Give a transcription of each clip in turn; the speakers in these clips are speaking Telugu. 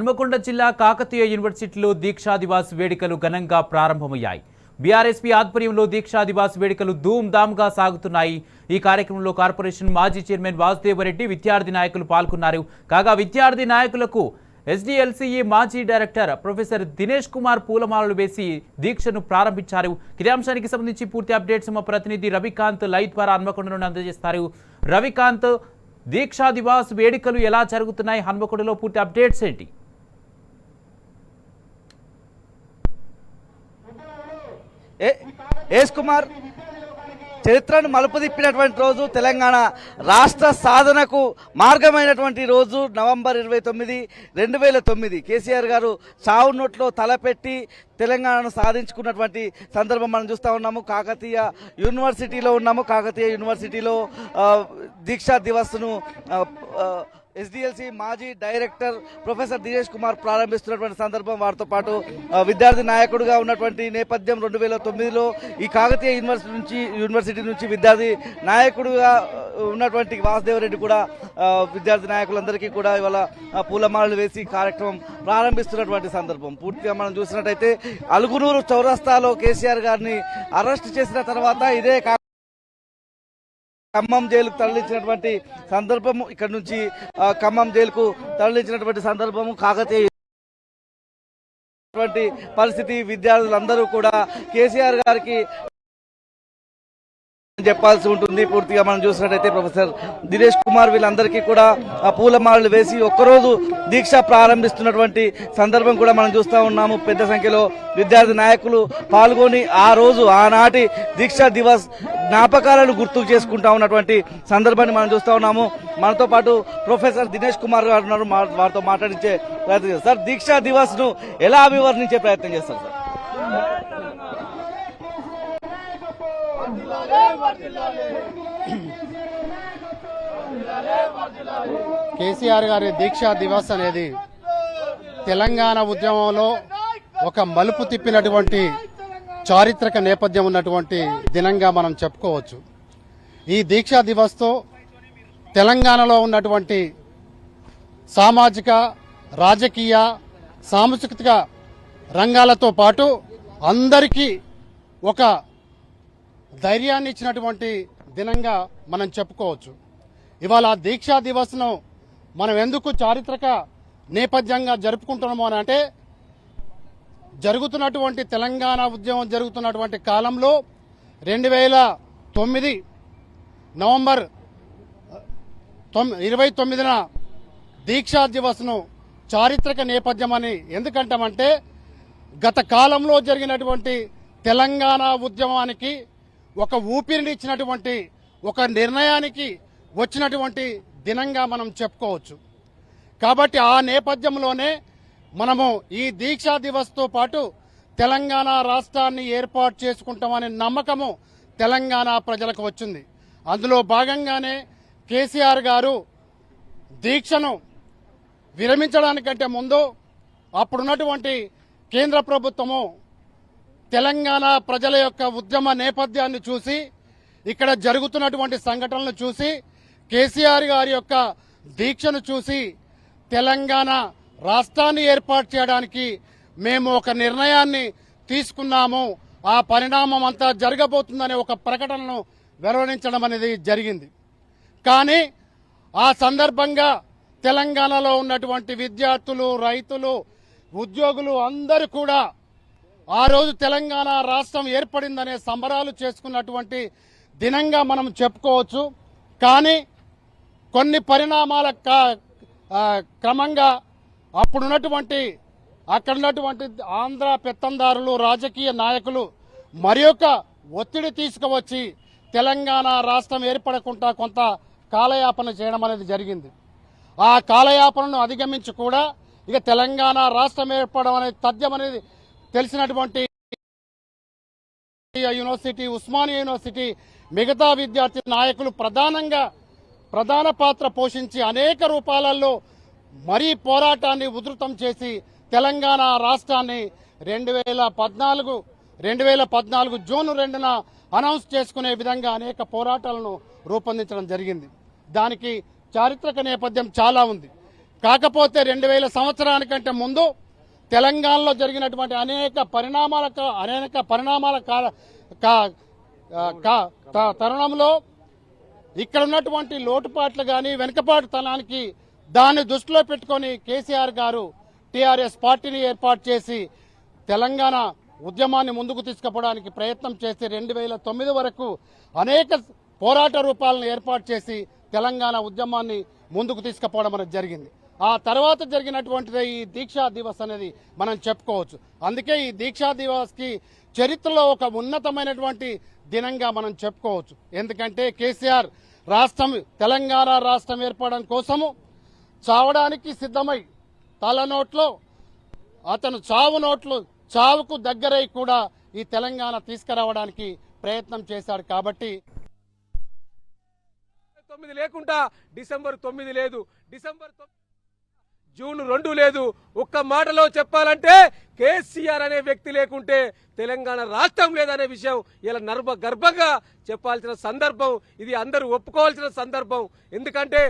హన్మకొండ జిల్లా కాకతీయ యూనివర్సిటీలో దీక్షా దివాస్ వేడుకలు ఘనంగా ప్రారంభమయ్యాయి. బీఆర్ఎస్పీ ఆధ్వర్యంలో దీక్షా దివాస్ వేడుకలు ధూమ్ధామ్గా సాగుతున్నాయి. ఈ కార్యక్రమంలో కార్పొరేషన్ మాజీ చైర్మన్ వాసుదేవరెడ్డి, విద్యార్థి నాయకులు పాల్గొన్నారు. కాగా విద్యార్థి నాయకులకు ఎస్డీఎల్సీఈ మాజీ డైరెక్టర్ ప్రొఫెసర్ దినేష్ కుమార్ పూలమాలలు వేసి దీక్షను ప్రారంభించారు. ఇదే అంశానికి సంబంధించి పూర్తి అప్డేట్స్ మా ప్రతినిధి రవికాంత్ లైవ్ ద్వారా హన్మకొండ నుండి అందజేస్తారు. రవికాంత్, దీక్షా దివాస్ వేడుకలు ఎలా జరుగుతున్నాయి? హన్మకొండలో పూర్తి అప్డేట్స్ ఏంటి? ఎస్ కుమార్, చరిత్రను మలుపు తిప్పినటువంటి రోజు, తెలంగాణ రాష్ట్ర సాధనకు మార్గమైనటువంటి రోజు నవంబర్ 29, 2009 కేసీఆర్ గారు చావు నోట్లో తలపెట్టి తెలంగాణను సాధించుకున్నటువంటి సందర్భం మనం చూస్తూ ఉన్నాము. కాకతీయ యూనివర్సిటీలో ఉన్నాము. కాకతీయ యూనివర్సిటీలో దీక్షా దివస్ను ఎస్డీఎల్సీ మాజీ డైరెక్టర్ ప్రొఫెసర్ దినేష్ కుమార్ ప్రారంభిస్తున్నటువంటి సందర్భం, వారితో పాటు విద్యార్థి నాయకుడిగా ఉన్నటువంటి నేపథ్యం 2009లో ఈ కాకతీయ యూనివర్సిటీ నుంచి విద్యార్థి నాయకుడిగా ఉన్నటువంటి వాసుదేవరెడ్డి కూడా విద్యార్థి నాయకులందరికీ కూడా ఇవాళ పూలమాలలు వేసి కార్యక్రమం ప్రారంభిస్తున్నటువంటి సందర్భం. పూర్తిగా మనం చూసినట్టయితే అలుగునూరు చౌరస్తాలో కేసీఆర్ గారిని అరెస్ట్ చేసిన తర్వాత ఇదే ఖమ్మం జైలుకు తరలించినటువంటి సందర్భము, ఇక్కడ నుంచి ఖమ్మం జైలుకు తరలించినటువంటి సందర్భము, కాకతీయ పరిస్థితి, విద్యార్థులందరూ కూడా కేసీఆర్ గారికి చెప్పాల్సి ఉంటుంది. పూర్తిగా మనం చూసినట్టయితే ప్రొఫెసర్ దినేష్ కుమార్ వీళ్ళందరికీ కూడా పూలమాలలు వేసి ఒక్కరోజు దీక్ష ప్రారంభిస్తున్నటువంటి సందర్భం కూడా మనం చూస్తూ ఉన్నాము. పెద్ద సంఖ్యలో విద్యార్థి నాయకులు పాల్గొని ఆ రోజు ఆనాటి దీక్షా దివస్ జ్ఞాపకాలను గుర్తు చేసుకుంటా ఉన్నటువంటి సందర్భాన్ని మనం చూస్తూ ఉన్నాము. మనతో పాటు ప్రొఫెసర్ దినేష్ కుమార్ గారు ఉన్నారు. వారితో మాట్లాడించే ప్రయత్నం చేస్తారు. సార్, దీక్షా దివస్ ను ఎలా అభివర్ణించే ప్రయత్నం చేస్తారు సార్? కేసీఆర్ గారి దీక్షా దివస్ అనేది తెలంగాణ ఉద్యమంలో ఒక మలుపు తిప్పినటువంటి చారిత్రక నేపథ్యం ఉన్నటువంటి దినంగా మనం చెప్పుకోవచ్చు. ఈ దీక్షా దివస్తో తెలంగాణలో ఉన్నటువంటి సామాజిక, రాజకీయ, సాంస్కృతిక రంగాలతో పాటు అందరికీ ఒక ధైర్యాన్ని ఇచ్చినటువంటి దినంగా మనం చెప్పుకోవచ్చు. ఇవాళ దీక్షా దివస్ను మనం ఎందుకు చారిత్రక నేపథ్యంగా జరుపుకుంటున్నాము అని అంటే, జరుగుతున్నటువంటి తెలంగాణ ఉద్యమం జరుగుతున్నటువంటి కాలంలో 2009 నవంబర్ 29న దీక్షా దివస్ను చారిత్రక నేపథ్యం అని ఎందుకంటామంటే, గత కాలంలో జరిగినటువంటి తెలంగాణ ఉద్యమానికి ఒక ఊపిరినిచ్చినటువంటి, ఒక నిర్ణయానికి వచ్చినటువంటి దినంగా మనం చెప్పుకోవచ్చు. కాబట్టి ఆ నేపథ్యంలోనే మనము ఈ దీక్షా దివస్తో పాటు తెలంగాణ రాష్ట్రాన్ని ఏర్పాటు చేసుకుంటామనే నమ్మకము తెలంగాణ ప్రజలకు వచ్చింది. అందులో భాగంగానే కేసీఆర్ గారు దీక్షను విరమించడానికంటే ముందు అప్పుడున్నటువంటి కేంద్ర ప్రభుత్వము తెలంగాణ ప్రజల యొక్క ఉద్యమ నేపథ్యాన్ని చూసి, ఇక్కడ జరుగుతున్నటువంటి సంఘటనలను చూసి, కేసీఆర్ గారి యొక్క దీక్షను చూసి తెలంగాణ రాష్ట్రాన్ని ఏర్పాటు చేయడానికి మేము ఒక నిర్ణయాన్ని తీసుకున్నాము, ఆ పరిణామం అంతా జరగబోతుందనే ఒక ప్రకటనను వెలువరించడం అనేది జరిగింది. కానీ ఆ సందర్భంగా తెలంగాణలో ఉన్నటువంటి విద్యార్థులు, రైతులు, ఉద్యోగులు అందరూ కూడా ఆ రోజు తెలంగాణ రాష్ట్రం ఏర్పడిందనే సంబరాలు చేసుకున్నటువంటి దినంగా మనం చెప్పుకోవచ్చు. కానీ కొన్ని పరిణామాల క్రమంగా అక్కడున్నటువంటి ఆంధ్ర పెత్తందారులు, రాజకీయ నాయకులు మరి ఒత్తిడి తీసుకువచ్చి తెలంగాణ రాష్ట్రం ఏర్పడకుండా కొంత కాలయాపన చేయడం అనేది జరిగింది. ఆ కాలయాపనను అధిగమించి కూడా ఇక తెలంగాణ రాష్ట్రం ఏర్పడడం అనేది తథ్యం అనేది తెలిసినటువంటి యూనివర్సిటీ, ఉస్మానియా యూనివర్సిటీ, మిగతా విద్యార్థి నాయకులు ప్రధాన పాత్ర పోషించి అనేక రూపాలలో మరీ పోరాటాన్ని ఉధృతం చేసి తెలంగాణ రాష్ట్రాన్ని 2014 జూన్ 2న అనౌన్స్ చేసుకునే విధంగా అనేక పోరాటాలను రూపొందించడం జరిగింది. దానికి చారిత్రక నేపథ్యం చాలా ఉంది. కాకపోతే 2000 సంవత్సరానికంటే ముందు తెలంగాణలో జరిగినటువంటి అనేక పరిణామాల తరుణంలో ఇక్కడ ఉన్నటువంటి లోటుపాట్లు కానీ వెనుకబాటుతనానికి దాన్ని దృష్టిలో పెట్టుకొని కేసీఆర్ గారు టీఆర్ఎస్ పార్టీని ఏర్పాటు చేసి తెలంగాణ ఉద్యమాన్ని ముందుకు తీసుకుపోవడానికి ప్రయత్నం చేసి 2009 వరకు అనేక పోరాట రూపాలను ఏర్పాటు చేసి తెలంగాణ ఉద్యమాన్ని ముందుకు తీసుకుపోవడం అనేది జరిగింది. ఆ తర్వాత జరిగినటువంటిది ఈ దీక్షా దివస్ అనేది మనం చెప్పుకోవచ్చు. అందుకే ఈ దీక్షా దివస్కి చరిత్రలో ఒక ఉన్నతమైనటువంటి దినంగా మనం చెప్పుకోవచ్చు. ఎందుకంటే కేసీఆర్ తెలంగాణ రాష్ట్రం ఏర్పడడం కోసము చావడానికి సిద్ధమై తలనోట్లో అతను చావుకు దగ్గరై కూడా ఈ తెలంగాణ తీసుకురావడానికి ప్రయత్నం చేశాడు. కాబట్టి 9 లేకుండా డిసెంబర్ 9 లేదు, జూన్ 2 లేదు. ఒక్క మాటలో చెప్పాలంటే కేసీఆర్ అనే వ్యక్తి లేకుంటే తెలంగాణ రాష్ట్రం లేదనే విషయం ఇలా గర్భంగా చెప్పాల్సిన సందర్భం, ఇది అందరూ ఒప్పుకోవాల్సిన సందర్భం. ఎందుకంటే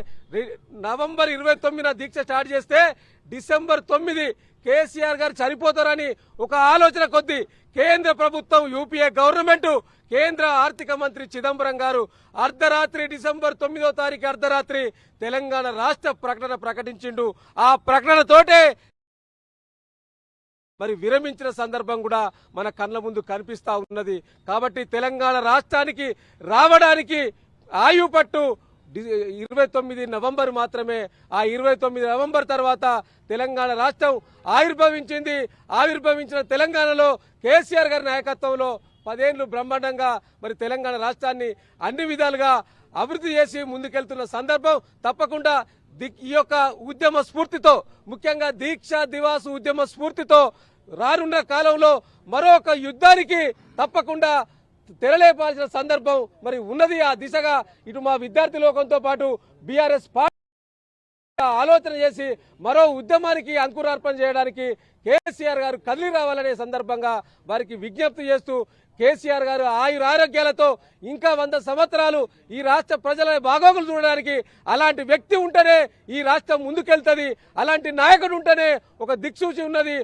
నవంబర్ 29న దీక్ష స్టార్ట్ చేస్తే డిసెంబర్ 9 కేసీఆర్ గారు చనిపోతారని ఒక ఆలోచన కొద్దీ కేంద్ర ప్రభుత్వం యూపీఏ గవర్నమెంట్ కేంద్ర ఆర్థిక మంత్రి చిదంబరం గారు అర్ధరాత్రి డిసెంబర్ 9వ తారీఖు అర్ధరాత్రి తెలంగాణ రాష్ట్ర ప్రకటన ప్రకటించిండు. ఆ ప్రకటనతోటే మరి విరమించిన సందర్భం కూడా మన కళ్ళ ముందు కనిపిస్తా ఉన్నది. కాబట్టి తెలంగాణ రాష్ట్రానికి రావడానికి ఆయుపట్టు 29 నవంబర్ మాత్రమే. ఆ 29 నవంబర్ తర్వాత తెలంగాణ రాష్ట్రం ఆవిర్భవించింది. ఆవిర్భవించిన తెలంగాణలో కేసీఆర్ గారి నాయకత్వంలో 10 ఏళ్లు బ్రహ్మాండంగా మరి తెలంగాణ రాష్ట్రాన్ని అన్ని విధాలుగా అభివృద్ధి చేసి ముందుకెళ్తున్న సందర్భం. తప్పకుండా ఈ యొక్క ఉద్యమ స్ఫూర్తితో, ముఖ్యంగా దీక్షా దివాస్ ఉద్యమ స్ఫూర్తితో రానున్న కాలంలో మరొక యుద్ధానికి తప్పకుండా తెరలేపాల్సిన సందర్భం మరి ఉన్నది. ఆ దిశగా ఇటు మా విద్యార్థి లోకంతో పాటు బీఆర్ఎస్ పార్టీ ఆలోచన చేసి మరో ఉద్యమానికి అంకురార్పణ చేయడానికి కేసీఆర్ గారు కదిలి రావాలనే సందర్భంగా వారికి విజ్ఞప్తి చేస్తూ, కేసీఆర్ గారు ఆయురారోగ్యాలతో ఇంకా 100 సంవత్సరాలు ఈ రాష్ట్ర ప్రజల బాగోగులు చూడడానికి అలాంటి వ్యక్తి ఉంటేనే ఈ రాష్ట్రం ముందుకెళ్తుంది. అలాంటి నాయకుడు ఉంటేనే ఒక దిక్సూచి ఉన్నది,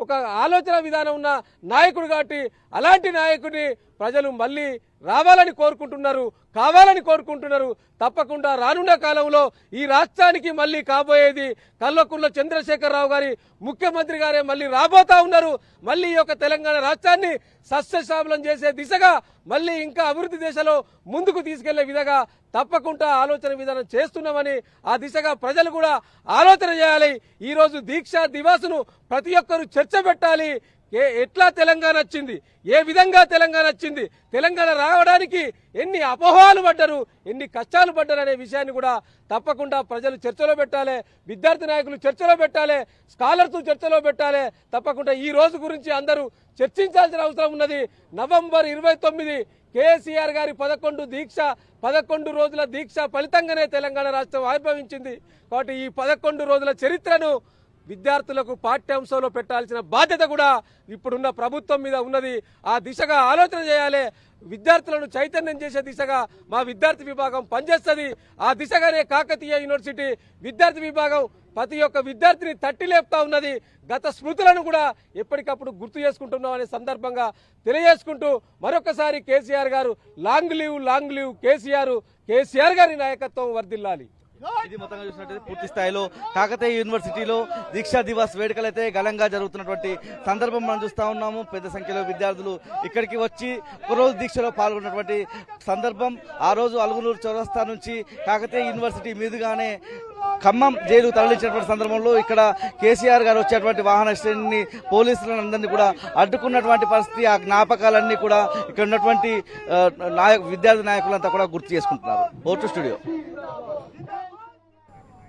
ఒక ఆలోచన విధానం ఉన్న నాయకుడు. కాబట్టి అలాంటి నాయకుడిని ప్రజలు మళ్ళీ రావాలని కోరుకుంటున్నారు, కావాలని కోరుకుంటున్నారు. తప్పకుండా రానున్న కాలంలో ఈ రాష్ట్రానికి మళ్ళీ కాబోయేది కల్వకుంట్ల చంద్రశేఖరరావు గారి ముఖ్యమంత్రి గారే మళ్ళీ రాబోతా ఉన్నారు. మళ్ళీ ఈ యొక్క తెలంగాణ రాష్ట్రాన్ని సస్యశ్యామలం చేసే దిశగా, మళ్ళీ ఇంకా అభివృద్ధి దిశలో ముందుకు తీసుకెళ్లే విధంగా తప్పకుండా ఆలోచన విధానం చేస్తున్నామని, ఆ దిశగా ప్రజలు కూడా ఆలోచన చేయాలి. ఈ రోజు దీక్షా దివాసును ప్రతి ఒక్కరూ చర్చ పెట్టాలి. ఎట్లా తెలంగాణ వచ్చింది, ఏ విధంగా తెలంగాణ వచ్చింది, తెలంగాణ రావడానికి ఎన్ని అపోహలు పడ్డారు, ఎన్ని కష్టాలు పడ్డారు అనే విషయాన్ని కూడా తప్పకుండా ప్రజలు చర్చలో పెట్టాలి. విద్యార్థి నాయకులు చర్చలో పెట్టాలి, స్కాలర్స్ చర్చలో పెట్టాలి. తప్పకుండా ఈ రోజు గురించి అందరూ చర్చించాల్సిన అవసరం ఉన్నది. నవంబర్ 29 కేసీఆర్ గారి 11 రోజుల దీక్ష ఫలితంగానే తెలంగాణ రాష్ట్రం ఆవిర్భవించింది. కాబట్టి ఈ 11 రోజుల చరిత్రను విద్యార్థులకు పాఠ్యాంశంలో పెట్టాల్సిన బాధ్యత కూడా ఇప్పుడున్న ప్రభుత్వం మీద ఉన్నది. ఆ దిశగా ఆలోచన చేయాలి. విద్యార్థులను చైతన్యం చేసే దిశగా మా విద్యార్థి విభాగం పనిచేస్తుంది. ఆ దిశగానే కాకతీయ యూనివర్సిటీ విద్యార్థి విభాగం ప్రతి ఒక్క విద్యార్థిని తట్టి లేపుతా ఉన్నది. గత స్మృతులను కూడా ఎప్పటికప్పుడు గుర్తు చేసుకుంటున్నాం అనే సందర్భంగా తెలియజేసుకుంటూ మరొకసారి కేసీఆర్ గారు లాంగ్ లీవ్ కేసీఆర్ గారి నాయకత్వం వర్ధిల్లాలి. ఇది మొత్తంగా చూసినట్లయితే పూర్తి స్థాయిలో కాకతీయ యూనివర్సిటీలో దీక్షా దివాస్ వేడుకలైతే ఘనంగా జరుగుతున్నటువంటి సందర్భం మనం చూస్తా ఉన్నాము. పెద్ద సంఖ్యలో విద్యార్థులు ఇక్కడికి వచ్చి ఒక రోజు దీక్షలో పాల్గొన్నటువంటి సందర్భం. ఆ రోజు అలుగునూరు చౌరస్తా నుంచి కాకతీయ యూనివర్సిటీ మీదుగానే ఖమ్మం జైలు తరలించినటువంటి సందర్భంలో ఇక్కడ కేసీఆర్ గారు వచ్చేటువంటి వాహన శ్రేణిని పోలీసులను అందరినీ కూడా అడ్డుకున్నటువంటి పరిస్థితి. ఆ జ్ఞాపకాలన్నీ కూడా ఇక్కడ ఉన్నటువంటి విద్యార్థి నాయకులంతా కూడా గుర్తు చేసుకుంటున్నారు. Vote studio.